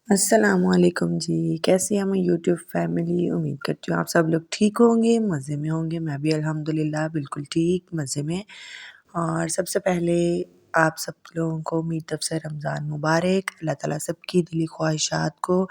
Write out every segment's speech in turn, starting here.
अस्सलामुअलैकुम जी, कैसी हैं मैं यूट्यूब फैमिली। उम्मीद करती हूँ आप सब लोग ठीक होंगे, मज़े में होंगे। मैं भी अल्हम्दुलिल्लाह बिल्कुल ठीक, मज़े में। और सबसे पहले आप सब लोगों को मेरी तरफ से रमज़ान मुबारक। अल्लाह ताला सबकी दिली ख्वाहिशात को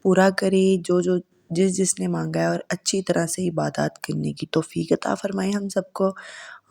पूरा करे, जो जिसने मांगा है, और अच्छी तरह से इबादत करने की तौफ़ीक अता फ़रमाए हम सबको।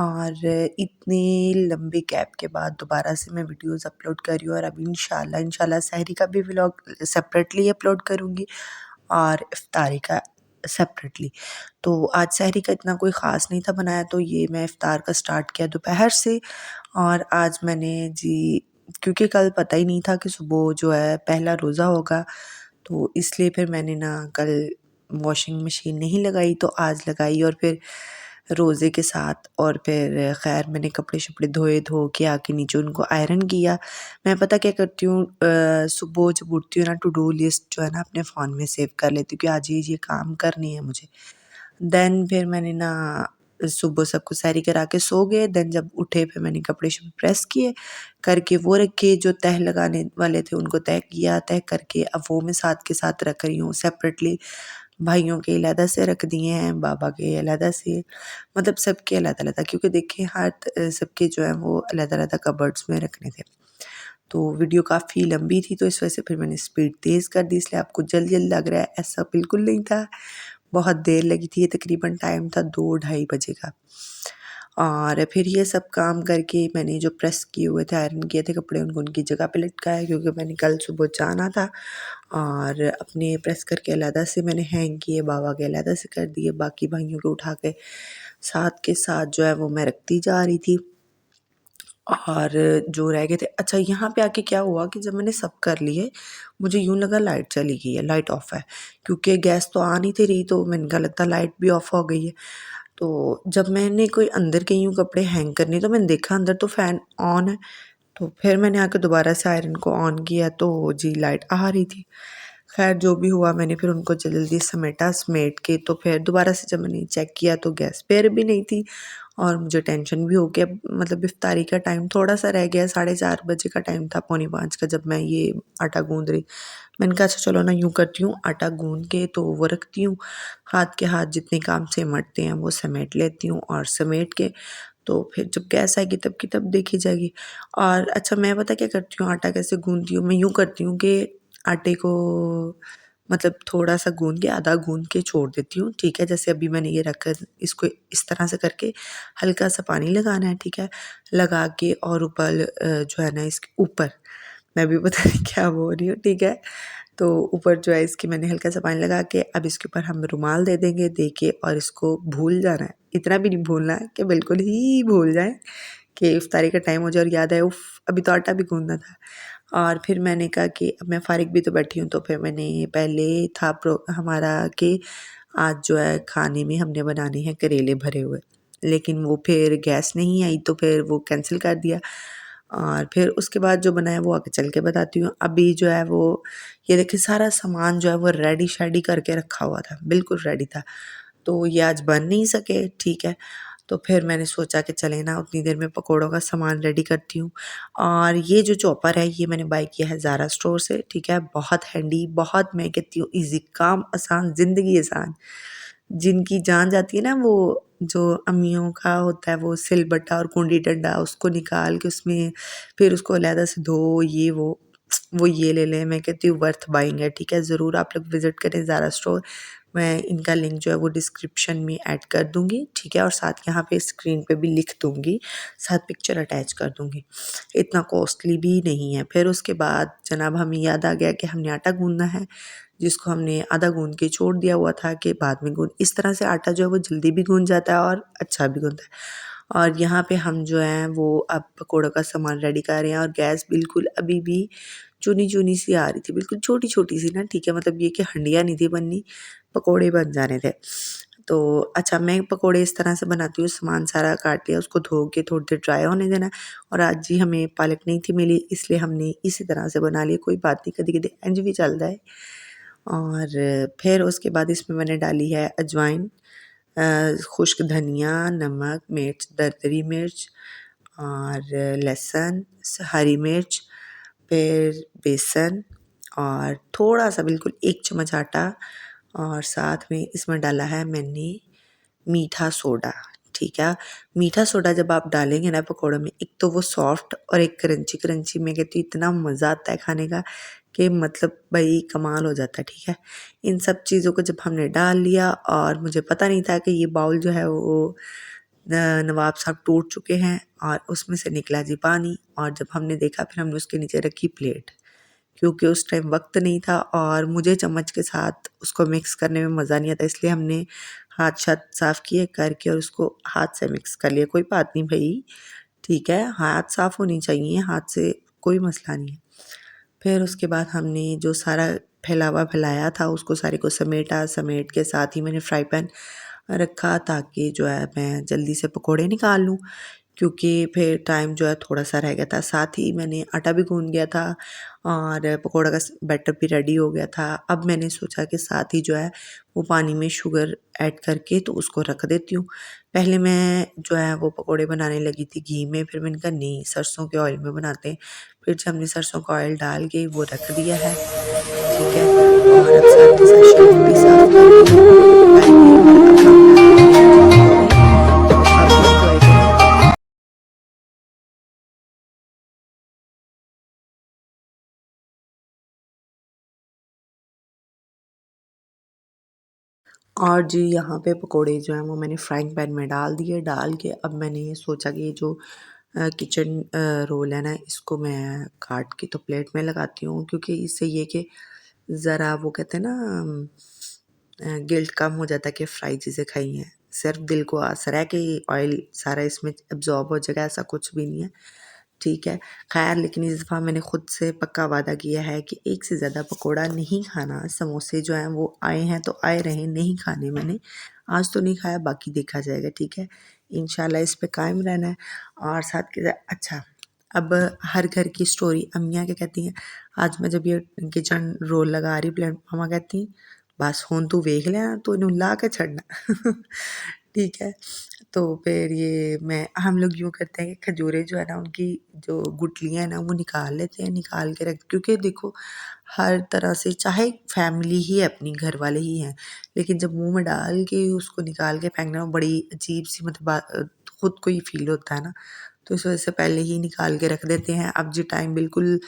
और इतने लंबे गैप के बाद दोबारा से मैं वीडियोस अपलोड कर रही हूँ, और अब इंशाल्लाह सहरी का भी व्लॉग सेपरेटली अपलोड करूँगी और इफ्तारी का सेपरेटली। तो आज सहरी का इतना कोई ख़ास नहीं था बनाया, तो ये मैं इफ्तार का स्टार्ट किया दोपहर से। और आज मैंने जी, क्योंकि कल पता ही नहीं था कि सुबह जो है पहला रोज़ा होगा, तो इसलिए फिर मैंने ना कल वॉशिंग मशीन नहीं लगाई, तो आज लगाई। और फिर रोज़े के साथ, और फिर ख़ैर मैंने कपड़े-शपड़े धोए, धो के आके नीचे उनको आयरन किया। मैं पता क्या करती हूँ, सुबह जब उठती हूँ ना, टू डू लिस्ट जो है ना अपने फ़ोन में सेव कर लेती हूँ कि आज ये काम करनी है मुझे। देन फिर मैंने ना सुबह सबको सैरी करा के सो गए। देन जब उठे फिर मैंने कपड़े-शपड़े प्रेस किए, करके वो रखे, जो तह लगाने वाले थे उनको तह किया, तह करके अब वो मैं साथ के साथ रख रही हूँ सेपरेटली। भाइयों के अलहदा से रख दिए हैं, बाबा के अलहदा से, मतलब सबके अलग-अलग, क्योंकि देखिए सबके जो है वो अलग-अलग कबर्ड्स में रखने थे। तो वीडियो काफ़ी लंबी थी, तो इस वजह से फिर मैंने स्पीड तेज़ कर दी, इसलिए आपको जल्द-जल्द लग रहा है, ऐसा बिल्कुल नहीं था। बहुत देर लगी थी, ये तकरीबन टाइम था 2 ढाई बजे का। और फिर ये सब काम करके मैंने जो प्रेस किए हुए थे, आयरन किए थे कपड़े, उनको उनकी जगह पे लटकाया, क्योंकि मैंने कल सुबह जाना था। और अपने प्रेस करके अलहदा से मैंने हैंग किए, बाबा के अलहदा से कर दिए, बाकी भाइयों को उठा के साथ के साथ जो है वो मैं रखती जा रही थी। और जो रह गए थे, अच्छा यहाँ पे आके क्या हुआ कि जब मैंने सब कर लिए, मुझे यूँ लगा लाइट चली गई है, लाइट ऑफ है, क्योंकि गैस तो आ नहीं थी रही, तो मैंने कहा लगता है लाइट भी ऑफ हो गई है। तो जब मैंने कोई अंदर के यूँ कपड़े हैंग करने, तो मैंने देखा अंदर तो फ़ैन ऑन है। तो फिर मैंने आके दोबारा से आयरन को ऑन किया, तो जी लाइट आ रही थी। ख़ैर जो भी हुआ, मैंने फिर उनको जल्दी समेटा, समेट के तो फिर दोबारा से जब मैंने चेक किया तो गैस पे भी नहीं थी। और मुझे टेंशन भी हो गया, मतलब इफ्तारी का टाइम थोड़ा-सा रह गया, 4:30 बजे का टाइम था, पौने 5 का, जब मैं ये आटा गूँध रही। मैंने कहा अच्छा चलो ना यूँ करती हूँ, आटा गूँध के तो वो रखती हूँ, हाथ के हाथ जितने काम सिमटते हैं वो समेट लेती हूँ, और समेट के तो फिर जब गैस आएगी तब की तब देखी जाएगी। और अच्छा मैं पता क्या करती हूँ, आटा कैसे गूँथती हूँ, मैं यूँ करती हूँ कि आटे को मतलब थोड़ा-सा गूँध के, आधा गूँध के छोड़ देती हूँ, ठीक है? जैसे अभी मैंने ये रखा, इसको इस तरह से करके हल्का-सा पानी लगाना है, ठीक है? लगा के और ऊपर जो है ना इसके ऊपर, मैं भी पता नहीं क्या बोल रही हूँ, ठीक है? तो ऊपर जो है इसके मैंने हल्का सा पानी लगा के, अब इसके ऊपर हम रुमाल दे देंगे, दे के और इसको भूल जाना है। इतना भी नहीं भूलना है कि बिल्कुल ही भूल जाएँ कि इफ्तारी का टाइम हो जाए और याद आए उफ़! अभी तो आटा भी गूँधना था। और फिर मैंने कहा कि अब मैं फ़ारिग भी तो बैठी हूँ, तो फिर मैंने पहले था हमारा कि आज जो है खाने में हमने बनाने हैं करेले भरे हुए। लेकिन वो फिर गैस नहीं आई, तो फिर वो कैंसल कर दिया। और फिर उसके बाद जो बनाया वो आगे चल के बताती हूँ। अभी जो है वो, ये देखिए सारा सामान जो है वो रेडी-शेडी करके रखा हुआ था, बिल्कुल रेडी था। तो ये आज बन नहीं सके, ठीक है। तो फिर मैंने सोचा कि चलें ना उतनी देर में पकौड़ों का सामान रेडी करती हूँ। और ये जो चॉपर है ये मैंने बाय किया है ज़ारा स्टोर से, ठीक है। बहुत हैंडी, बहुत मैं कहती हूँ ईज़ी, काम आसान, ज़िंदगी आसान। जिनकी जान जाती है ना, वो जो अम्मियों का होता है वो सिलबट्टा और कुंडी डंडा, उसको निकाल के उसमें फिर उसको अलहदा से धो, ये वो ये ले लें। मैं कहती हूँ वर्थ बाइंग है, ठीक है। ज़रूर आप लोग विज़िट करें ज़ारा स्टोर। मैं इनका लिंक जो है वो डिस्क्रिप्शन में ऐड कर दूँगी, ठीक है। और साथ यहाँ पे स्क्रीन पे भी लिख दूँगी, साथ पिक्चर अटैच कर दूँगी। इतना कॉस्टली भी नहीं है। फिर उसके बाद जनाब हमें याद आ गया कि हमने आटा गूँधना है, जिसको हमने आधा गूँध के छोड़ दिया हुआ था कि बाद में गूँध, इस तरह से आटा जो है वो जल्दी भी गूँध जाता है और अच्छा भी गूँधता है। और यहाँ पे हम जो हैं वो अब पकौड़ों का सामान रेडी कर रहे हैं, और गैस बिल्कुल अभी भी चुनी-चुनी सी आ रही थी, बिल्कुल छोटी-छोटी सी ना, ठीक है। मतलब ये कि हंडिया नहीं थी बननी, पकौड़े बन जाने थे। तो अच्छा मैं पकौड़े इस तरह से बनाती हूँ, सामान सारा काट लिया, उसको धो के थोड़ी देर ड्राई होने देना है। और आज जी हमें पालक नहीं थी मिली, इसलिए हमने इसी तरह से बना लिए, कोई बात नहीं, कभी-कभी इंज भी चलता है। और फिर उसके बाद इसमें मैंने डाली है अजवाइन, खुश्क धनिया, नमक, मिर्च, दरदरी मिर्च, और लहसुन, हरी मिर्च, फिर बेसन, और थोड़ा-सा बिल्कुल 1 चम्मच आटा और साथ में इसमें डाला है मैंने मीठा सोडा, ठीक है? मीठा सोडा जब आप डालेंगे ना पकौड़ों में, एक तो वो सॉफ्ट और एक क्रंची-क्रंची मैं कहती हूँ इतना मज़ा आता है खाने का कि मतलब भई कमाल हो जाता है, ठीक है? इन सब चीज़ों को जब हमने डाल लिया और मुझे पता नहीं था कि ये बाउल जो है वो नवाब साहब टूट चुके हैं और उसमें से निकला जी पानी और जब हमने देखा फिर हमने उसके नीचे रखी प्लेट। क्योंकि उस टाइम वक्त नहीं था और मुझे चम्मच के साथ उसको मिक्स करने में मज़ा नहीं आता इसलिए हमने हाथ शाथ साफ़ किए करके और उसको हाथ से मिक्स कर लिया। कोई बात नहीं भई, ठीक है, हाथ साफ़ होनी चाहिए, हाथ से कोई मसला नहीं है। फिर उसके बाद हमने जो सारा फैलाया था उसको सारे को समेटा, समेट के साथ ही मैंने फ्राई पैन रखा ताकि जो है मैं जल्दी से पकौड़े निकाल लूँ। क्योंकि फिर टाइम जो है थोड़ा-सा रह गया था। साथ ही मैंने आटा भी गूँध लिया था और पकौड़ा का बैटर भी रेडी हो गया था। अब मैंने सोचा कि साथ ही जो है वो पानी में शुगर ऐड करके तो उसको रख देती हूँ। पहले मैं जो है वो पकौड़े बनाने लगी थी घी में, फिर मैंने कहा नहीं सरसों के ऑयल में बनाते हैं। फिर जब हमने सरसों का ऑयल डाल के वो रख दिया है, ठीक है? और अब साथ के साथ शेल्फ भी साफ़ कर ली है पहले और अब हम डालेंगे पकौड़े। तो आप भी एन्जॉय करें। और जी यहाँ पे पकोड़े जो हैं वो मैंने फ्राइंग पैन में डाल दिए, डाल के अब मैंने सोचा कि ये जो किचन रोल है ना इसको मैं काट के तो प्लेट में लगाती हूँ क्योंकि इससे ये कि ज़रा वो कहते हैं ना गिल्ट कम हो जाता है कि फ्राई चीज़ें खाई हैं। सिर्फ दिल को आसरा है कि ऑयल सारा इसमें एब्ज़ॉर्ब हो जाएगा, ऐसा कुछ भी नहीं है। ठीक है। ख़ैर लेकिन इस दफ़ा मैंने खुद से पक्का वादा किया है कि एक से ज़्यादा पकोड़ा नहीं खाना। समोसे जो हैं वो आए हैं तो आए रहें, नहीं खाने मैंने। आज तो नहीं खाया, बाकी देखा जाएगा, ठीक है। इंशाल्लाह इस पे कायम रहना है और साथ के साथ अच्छा, अब हर घर की स्टोरी अम्मियाँ क्या कहती हैं, आज मैं जब ये किचन रोल लगा रही प्लेट मम्मा कहती बस हुण तू वेख लिया तू इन्हूं ला के छड्डना ठीक है। तो फिर ये मैं हम लोग यूँ करते हैं कि खजूरें जो है ना उनकी जो गुठलियाँ हैं ना वो निकाल लेते हैं, निकाल के रख क्योंकि देखो हर तरह से चाहे फैमिली ही है अपनी, घर वाले ही हैं, लेकिन जब मुँह में डाल के उसको निकाल के फेंकना बड़ी अजीब-सी मतलब खुद को ही फ़ील होता है ना, तो इस वजह से पहले ही निकाल के रख देते हैं। अब जी टाइम बिल्कुल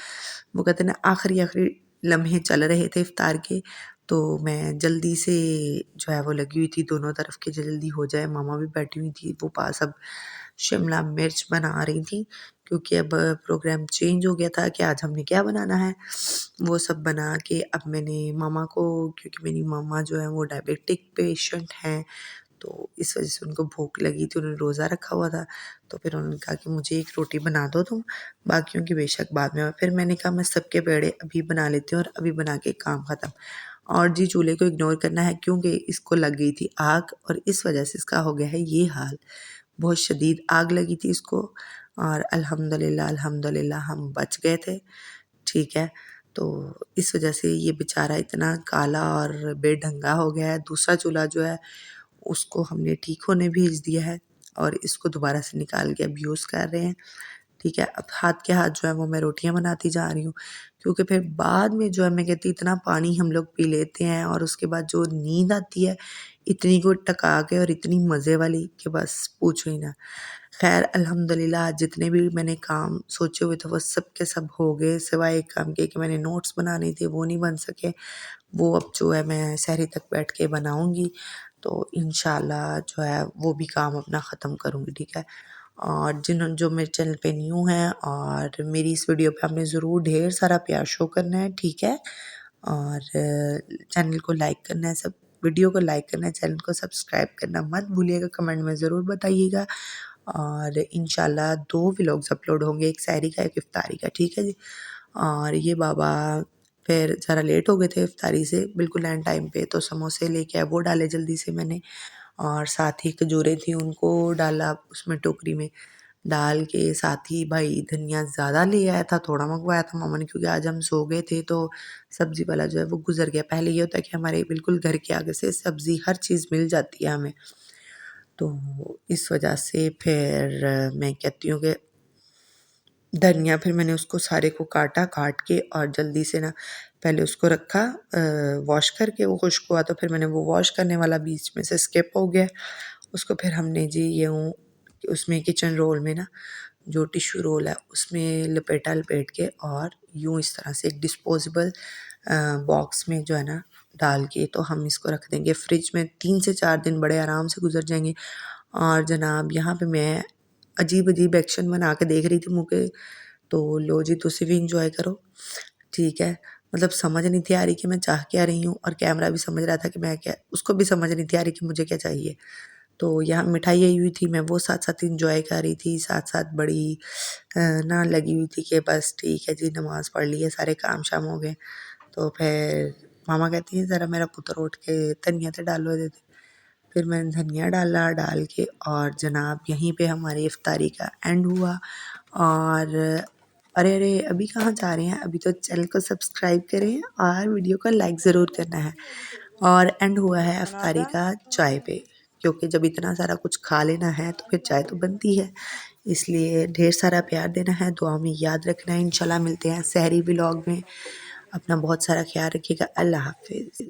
वो कहते हैं ना आखिरी-आखिरी लम्हे चल रहे थे इफ्तार के, तो मैं जल्दी से जो है वो लगी हुई थी दोनों तरफ कि जल्दी हो जाए। मामा भी बैठी हुई थी, वो पास अब शिमला मिर्च बना रही थी क्योंकि अब प्रोग्राम चेंज हो गया था कि आज हमने क्या बनाना है। वो सब बना के अब मैंने मामा को क्योंकि मेरी मामा जो है वो डायबिटिक पेशेंट हैं, तो इस वजह से उनको भूख लगी थी, उन्होंने रोज़ा रखा हुआ था। तो फिर उन्होंने कहा कि मुझे 1 रोटी बना दो तुम, बाकियों की बेशक बाद में। फिर मैंने कहा मैं सबके पेड़े अभी बना लेती हूँ और अभी बना के काम ख़त्म। और जी चूल्हे को इग्नोर करना है क्योंकि इसको लग गई थी आग और इस वजह से इसका हो गया है ये हाल। बहुत शदीद आग लगी थी इसको और अल्हम्दुलिल्लाह हम बच गए थे, ठीक है। तो इस वजह से ये बेचारा इतना काला और बेढंगा हो गया है। दूसरा चूल्हा जो है उसको हमने ठीक होने भेज दिया है और इसको दोबारा से निकाल के अब यूज़ कर रहे हैं। ठीक है, अब हाथ के हाथ जो है वो मैं रोटियाँ बनाती जा रही हूँ क्योंकि फिर बाद में जो है मैं कहती इतना पानी हम लोग पी लेते हैं और उसके बाद जो नींद आती है, इतनी को टका के और इतनी मज़े वाली कि बस पूछो ही ना। ख़ैर अल्हम्दुलिल्लाह जितने भी मैंने काम सोचे हुए थे वो सब के सब हो गए सिवाय एक काम के कि मैंने नोट्स बनाने थे वो नहीं बन सके। वो अब जो है मैं सहरी तक बैठ के बनाऊँगी, तो इंशाल्लाह जो है वो भी काम अपना ख़त्म करूँगी, ठीक है। और जो मेरे चैनल पे न्यू हैं और मेरी इस वीडियो पे आपने ज़रूर ढेर सारा प्यार शो करना है, ठीक है? और चैनल को लाइक करना है सब वीडियो को लाइक करना है, चैनल को सब्सक्राइब करना मत भूलिएगा, कमेंट में ज़रूर बताइएगा और इंशाल्लाह 2 व्लॉग्स अपलोड होंगे, एक सहरी का, एक इफ्तारी का, ठीक है जी? और ये बाबा फिर ज़रा लेट हो गए थे इफ्तारी से, बिल्कुल एंड टाइम पे, तो समोसे लेके आए, वो डाले जल्दी से मैंने और साथ ही खजूरें थी, उनको डाला उसमें टोकरी में, डाल के साथ ही भाई धनिया ज़्यादा ले आया था, थोड़ा मँगवाया था मामा ने क्योंकि आज हम सो गए थे, तो सब्ज़ी वाला जो है वो गुज़र गया। पहले ये होता है कि हमारे बिल्कुल घर के आगे से सब्ज़ी हर चीज़ मिल जाती है हमें। तो इस वजह से फिर मैं कहती हूँ कि धनिया फिर मैंने उसको सारे को काटा, काट के और जल्दी से ना पहले उसको रखा वॉश करके, वो खुश्क हुआ तो फिर मैंने वो वॉश करने वाला बीच में से स्किप हो गया। उसको फिर हमने जी यूँ उसमें किचन रोल में ना जो टिश्यू रोल है उसमें लपेट के और यूँ इस तरह से एक डिस्पोजेबल बॉक्स में जो है ना डाल के तो हम इसको रख देंगे फ्रिज में। 3 से 4 दिन बड़े आराम से गुजर जाएंगे। और जनाब यहाँ पे मैं अजीब अजीब एक्शन बना के देख रही थी मुँह के, तो लो जी तुसी भी इंजॉय करो, ठीक है। मतलब समझ नहीं थी आ रही कि मैं चाह क्या रही हूँ और कैमरा भी समझ रहा था कि मैं क्या, उसको भी समझ नहीं थी आ रही कि मुझे क्या चाहिए। तो यहाँ मिठाई आई हुई थी, मैं वो साथ-साथ एन्जॉय कर रही थी, साथ-साथ बड़ी ना लगी हुई थी कि बस ठीक है जी नमाज़ पढ़ ली है, सारे काम शाम हो गए। तो फिर मामा कहती हैं ज़रा मेरा पुत्र उठ के धनिया तो डालो दे दे। फिर मैंने धनिया डाला, डाल के और जनाब यहीं पे हमारी इफ्तारी का एंड हुआ। और अरे, अरे! अभी कहाँ जा रहे हैं? अभी तो चैनल को सब्सक्राइब करें और वीडियो को लाइक ज़रूर करना है। और एंड हुआ है इफ्तारी का चाय पे, क्योंकि जब इतना सारा कुछ खा लेना है तो फिर चाय तो बनती है। इसलिए ढेर सारा प्यार देना है, दुआ में याद रखना है। इंशाल्लाह मिलते हैं सहरी व्लॉग में। अपना बहुत सारा ख्याल रखिएगा। अल्लाह हाफ़िज़।